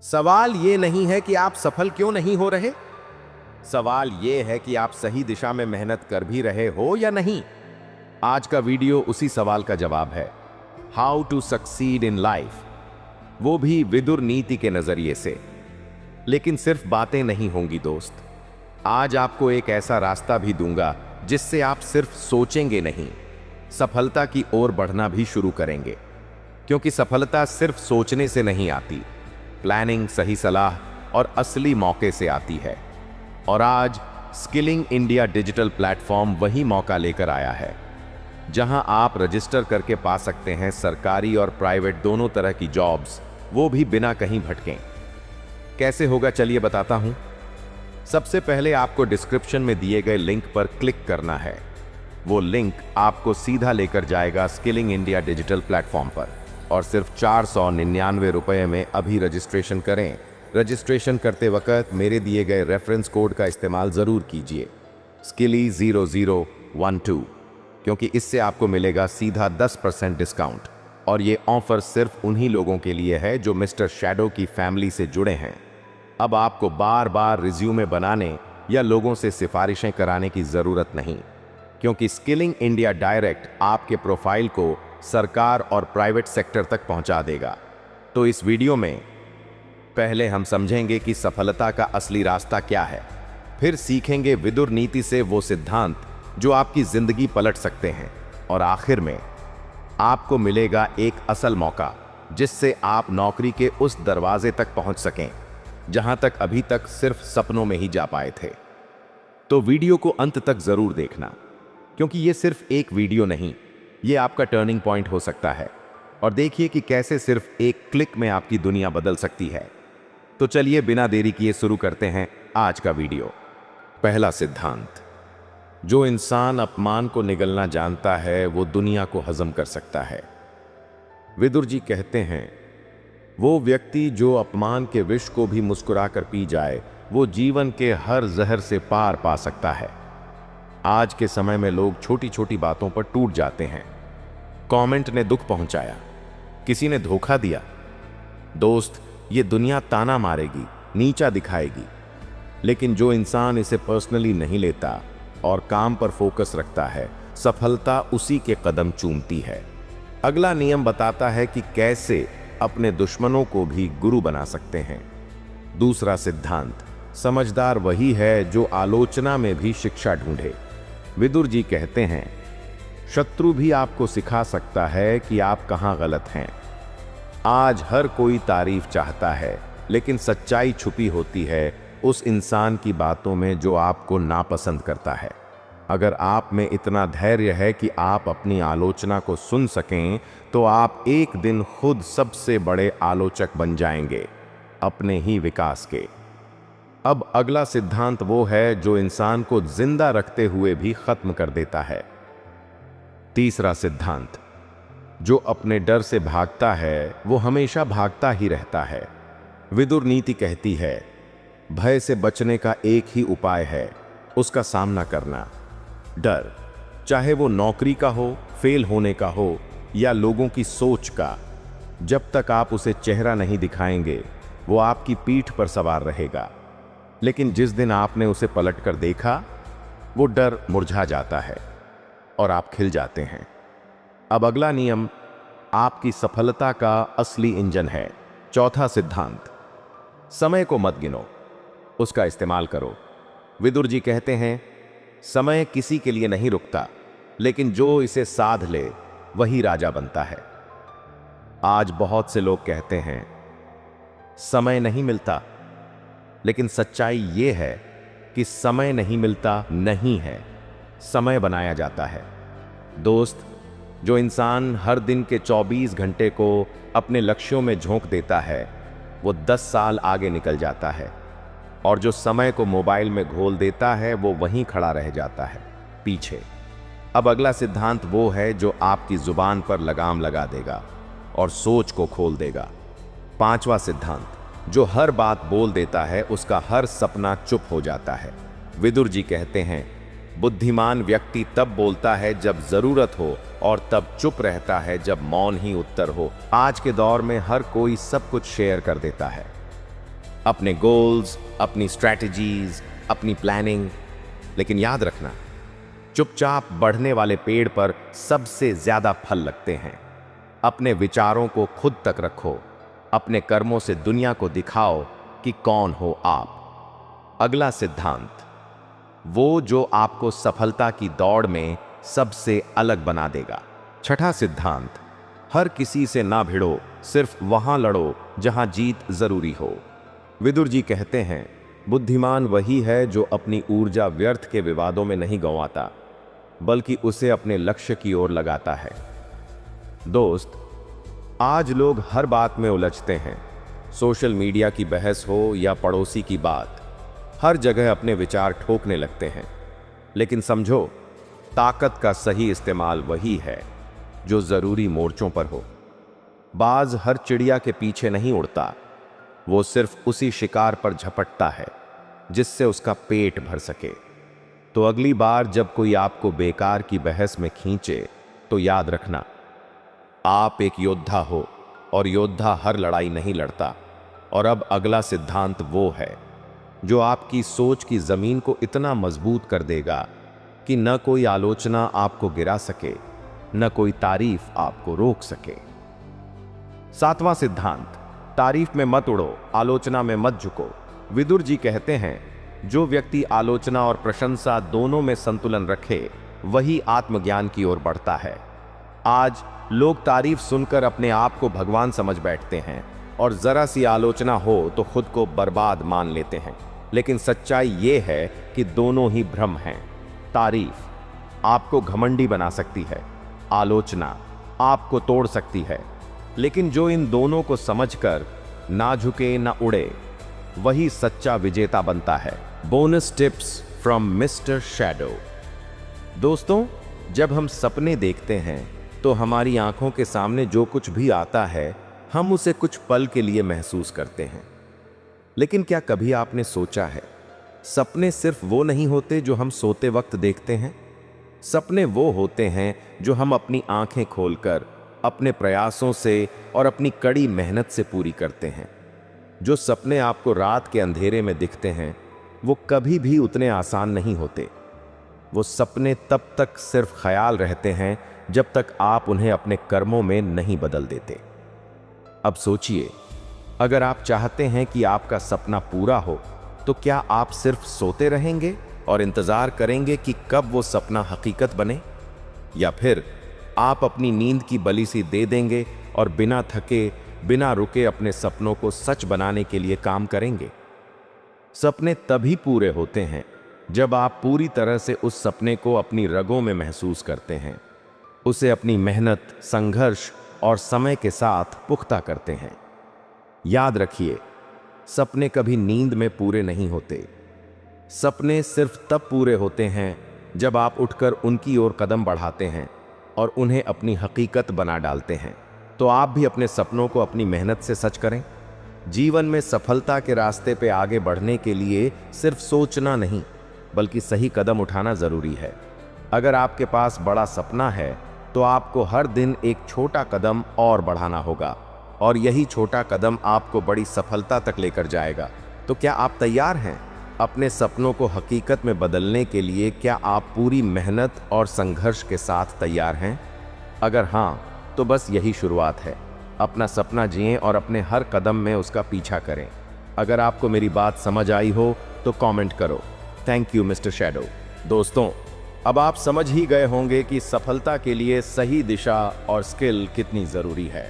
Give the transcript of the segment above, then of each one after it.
सवाल ये नहीं है कि आप सफल क्यों नहीं हो रहे। सवाल ये है कि आप सही दिशा में मेहनत कर भी रहे हो या नहीं। आज का वीडियो उसी सवाल का जवाब है। How to succeed in life, वो भी विदुर नीति के नजरिए से। लेकिन सिर्फ बातें नहीं होंगी दोस्त। आज आपको एक ऐसा रास्ता भी दूंगा जिससे आप सिर्फ सोचेंगे नहीं, सफलता की ओर बढ़ना भी शुरू करेंगे। क्योंकि सफलता सिर्फ सोचने से नहीं आती, प्लानिंग, सही सलाह और असली मौके से आती है। और आज स्किलिंग इंडिया डिजिटल प्लेटफॉर्म वही मौका लेकर आया है, जहां आप रजिस्टर करके पा सकते हैं सरकारी और प्राइवेट दोनों तरह की जॉब्स, वो भी बिना कहीं भटकें। कैसे होगा चलिए बताता हूं। सबसे पहले आपको डिस्क्रिप्शन में दिए गए लिंक पर क्लिक करना है। वो लिंक आपको सीधा लेकर जाएगा स्किलिंग इंडिया डिजिटल प्लेटफॉर्म पर, और सिर्फ 499 रुपये में अभी रजिस्ट्रेशन करें। रजिस्ट्रेशन करते वक्त मेरे दिए गए रेफरेंस कोड का इस्तेमाल ज़रूर कीजिए, skilly0012, क्योंकि इससे आपको मिलेगा सीधा 10% डिस्काउंट। और ये ऑफर सिर्फ उन्हीं लोगों के लिए है जो मिस्टर शैडो की फैमिली से जुड़े हैं। अब आपको बार बार रिज्यूमे बनाने या लोगों से सिफारिशें कराने की ज़रूरत नहीं, क्योंकि स्किलिंग इंडिया डायरेक्ट आपके प्रोफाइल को सरकार और प्राइवेट सेक्टर तक पहुंचा देगा। तो इस वीडियो में पहले हम समझेंगे कि सफलता का असली रास्ता क्या है, फिर सीखेंगे विदुर नीति से वो सिद्धांत जो आपकी जिंदगी पलट सकते हैं, और आखिर में आपको मिलेगा एक असल मौका जिससे आप नौकरी के उस दरवाजे तक पहुंच सकें जहां तक अभी तक सिर्फ सपनों में ही जा पाए थे। तो वीडियो को अंत तक जरूर देखना, क्योंकि ये सिर्फ एक वीडियो नहीं, ये आपका टर्निंग पॉइंट हो सकता है। और देखिए कि कैसे सिर्फ एक क्लिक में आपकी दुनिया बदल सकती है। तो चलिए बिना देरी किए शुरू करते हैं आज का वीडियो। पहला सिद्धांत, जो इंसान अपमान को निगलना जानता है वो दुनिया को हजम कर सकता है। विदुर जी कहते हैं, वो व्यक्ति जो अपमान के विष को भी मुस्कुराकर पी जाए, वो जीवन के हर जहर से पार पा सकता है। आज के समय में लोग छोटी छोटी बातों पर टूट जाते हैं। कमेंट ने दुख पहुंचाया, किसी ने धोखा दिया। दोस्त, ये दुनिया ताना मारेगी, नीचा दिखाएगी, लेकिन जो इंसान इसे पर्सनली नहीं लेता और काम पर फोकस रखता है, सफलता उसी के कदम चूमती है। अगला नियम बताता है कि कैसे अपने दुश्मनों को भी गुरु बना सकते हैं। दूसरा सिद्धांत, समझदार वही है जो आलोचना में भी शिक्षा ढूंढे। विदुर जी कहते हैं, शत्रु भी आपको सिखा सकता है कि आप कहां गलत हैं। आज हर कोई तारीफ चाहता है, लेकिन सच्चाई छुपी होती है उस इंसान की बातों में जो आपको नापसंद करता है। अगर आप में इतना धैर्य है कि आप अपनी आलोचना को सुन सकें, तो आप एक दिन खुद सबसे बड़े आलोचक बन जाएंगे, अपने ही विकास के। अब अगला सिद्धांत वो है जो इंसान को जिंदा रखते हुए भी खत्म कर देता है। तीसरा सिद्धांत, जो अपने डर से भागता है वो हमेशा भागता ही रहता है। विदुर नीति कहती है, भय से बचने का एक ही उपाय है, उसका सामना करना। डर, चाहे वो नौकरी का हो, फेल होने का हो, या लोगों की सोच का, जब तक आप उसे चेहरा नहीं दिखाएंगे वो आपकी पीठ पर सवार रहेगा। लेकिन जिस दिन आपने उसे पलट कर देखा, वो डर मुरझा जाता है और आप खिल जाते हैं। अब अगला नियम आपकी सफलता का असली इंजन है। चौथा सिद्धांत, समय को मत गिनो, उसका इस्तेमाल करो। विदुर जी कहते हैं, समय किसी के लिए नहीं रुकता, लेकिन जो इसे साध ले वही राजा बनता है। आज बहुत से लोग कहते हैं, समय नहीं मिलता, लेकिन सच्चाई ये है कि समय नहीं मिलता नहीं है, समय बनाया जाता है। दोस्त, जो इंसान हर दिन के 24 घंटे को अपने लक्ष्यों में झोंक देता है, वो 10 साल आगे निकल जाता है। और जो समय को मोबाइल में घोल देता है, वो वहीं खड़ा रह जाता है, पीछे। अब अगला सिद्धांत वो है जो आपकी जुबान पर लगाम लगा देगा और सोच को खोल देगा। पांचवा सिद्धांत, जो हर बात बोल देता है उसका हर सपना चुप हो जाता है। विदुर जी कहते हैं, बुद्धिमान व्यक्ति तब बोलता है जब जरूरत हो, और तब चुप रहता है जब मौन ही उत्तर हो। आज के दौर में हर कोई सब कुछ शेयर कर देता है, अपने गोल्स, अपनी स्ट्रैटेजीज, अपनी प्लानिंग। लेकिन याद रखना, चुपचाप बढ़ने वाले पेड़ पर सबसे ज्यादा फल लगते हैं। अपने विचारों को खुद तक रखो, अपने कर्मों से दुनिया को दिखाओ कि कौन हो आप। अगला सिद्धांत, वो जो आपको सफलता की दौड़ में सबसे अलग बना देगा। छठा सिद्धांत, हर किसी से ना भिड़ो, सिर्फ वहां लड़ो जहां जीत जरूरी हो। विदुर जी कहते हैं, बुद्धिमान वही है जो अपनी ऊर्जा व्यर्थ के विवादों में नहीं गंवाता, बल्कि उसे अपने लक्ष्य की ओर लगाता है। दोस्त, आज लोग हर बात में उलझते हैं। सोशल मीडिया की बहस हो या पड़ोसी की बात, हर जगह अपने विचार ठोकने लगते हैं। लेकिन समझो, ताकत का सही इस्तेमाल वही है जो जरूरी मोर्चों पर हो। बाज हर चिड़िया के पीछे नहीं उड़ता, वो सिर्फ उसी शिकार पर झपटता है जिससे उसका पेट भर सके। तो अगली बार जब कोई आपको बेकार की बहस में खींचे, तो याद रखना, आप एक योद्धा हो और योद्धा हर लड़ाई नहीं लड़ता। और अब अगला सिद्धांत वो है जो आपकी सोच की जमीन को इतना मजबूत कर देगा कि न कोई आलोचना आपको गिरा सके, न कोई तारीफ आपको रोक सके। सातवां सिद्धांत, तारीफ में मत उड़ो, आलोचना में मत झुको। विदुर जी कहते हैं, जो व्यक्ति आलोचना और प्रशंसा दोनों में संतुलन रखे, वही आत्मज्ञान की ओर बढ़ता है। आज लोग तारीफ सुनकर अपने आप को भगवान समझ बैठते हैं और जरा सी आलोचना हो तो खुद को बर्बाद मान लेते हैं। लेकिन सच्चाई ये है कि दोनों ही भ्रम हैं। तारीफ आपको घमंडी बना सकती है, आलोचना आपको तोड़ सकती है। लेकिन जो इन दोनों को समझकर ना झुके ना उड़े, वही सच्चा विजेता बनता है। Bonus tips from mister shadow. दोस्तों, जब हम सपने देखते हैं तो हमारी आंखों के सामने जो कुछ भी आता है, हम उसे कुछ पल के लिए महसूस करते हैं। लेकिन क्या कभी आपने सोचा है, सपने सिर्फ वो नहीं होते जो हम सोते वक्त देखते हैं। सपने वो होते हैं जो हम अपनी आंखें खोलकर अपने प्रयासों से और अपनी कड़ी मेहनत से पूरी करते हैं। जो सपने आपको रात के अंधेरे में दिखते हैं, वो कभी भी उतने आसान नहीं होते। वो सपने तब तक सिर्फ ख्याल रहते हैं जब तक आप उन्हें अपने कर्मों में नहीं बदल देते। अब सोचिए, अगर आप चाहते हैं कि आपका सपना पूरा हो, तो क्या आप सिर्फ सोते रहेंगे और इंतजार करेंगे कि कब वो सपना हकीकत बने, या फिर आप अपनी नींद की बलि सी दे देंगे और बिना थके, बिना रुके अपने सपनों को सच बनाने के लिए काम करेंगे? सपने तभी पूरे होते हैं जब आप पूरी तरह से उस सपने को अपनी रगों में महसूस करते हैं, उसे अपनी मेहनत, संघर्ष और समय के साथ पुख्ता करते हैं। याद रखिए, सपने कभी नींद में पूरे नहीं होते। सपने सिर्फ तब पूरे होते हैं जब आप उठकर उनकी ओर कदम बढ़ाते हैं और उन्हें अपनी हकीकत बना डालते हैं। तो आप भी अपने सपनों को अपनी मेहनत से सच करें। जीवन में सफलता के रास्ते पे आगे बढ़ने के लिए सिर्फ सोचना नहीं, बल्कि सही कदम उठाना जरूरी है। अगर आपके पास बड़ा सपना है, तो आपको हर दिन एक छोटा कदम और बढ़ाना होगा, और यही छोटा कदम आपको बड़ी सफलता तक लेकर जाएगा। तो क्या आप तैयार हैं अपने सपनों को हकीकत में बदलने के लिए? क्या आप पूरी मेहनत और संघर्ष के साथ तैयार हैं? अगर हाँ, तो बस यही शुरुआत है। अपना सपना जिएं और अपने हर कदम में उसका पीछा करें। अगर आपको मेरी बात समझ आई हो तो कमेंट करो। Thank you mister shadow. दोस्तों, अब आप समझ ही गए होंगे कि सफलता के लिए सही दिशा और स्किल कितनी जरूरी है।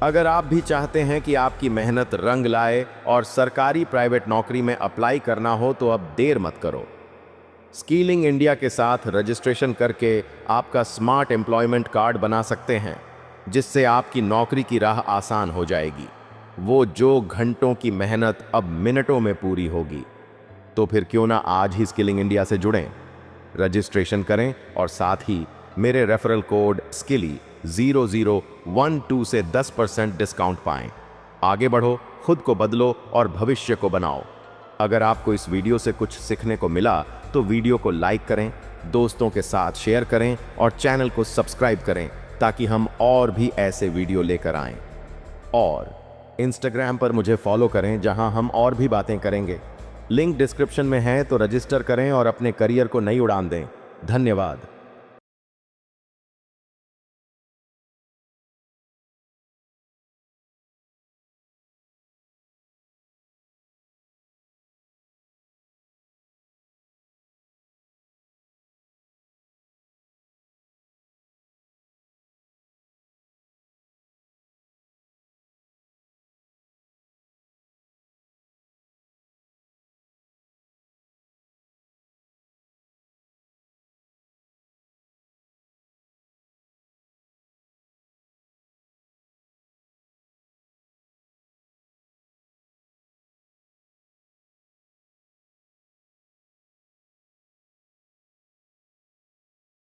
अगर आप भी चाहते हैं कि आपकी मेहनत रंग लाए और सरकारी प्राइवेट नौकरी में अप्लाई करना हो, तो अब देर मत करो। स्किलिंग इंडिया के साथ रजिस्ट्रेशन करके आपका स्मार्ट एम्प्लॉयमेंट कार्ड बना सकते हैं, जिससे आपकी नौकरी की राह आसान हो जाएगी। वो जो घंटों की मेहनत अब मिनटों में पूरी होगी। तो फिर क्यों ना आज ही स्किलिंग इंडिया से जुड़ें, रजिस्ट्रेशन करें और साथ ही मेरे रेफरल कोड स्किली 0012 से 10% डिस्काउंट पाएं। आगे बढ़ो, खुद को बदलो और भविष्य को बनाओ। अगर आपको इस वीडियो से कुछ सीखने को मिला तो वीडियो को लाइक करें, दोस्तों के साथ शेयर करें और चैनल को सब्सक्राइब करें, ताकि हम और भी ऐसे वीडियो लेकर आएं। और इंस्टाग्राम पर मुझे फॉलो करें, जहां हम और भी बातें करेंगे। लिंक डिस्क्रिप्शन में है, तो रजिस्टर करें और अपने करियर को नई उड़ान दें। धन्यवाद।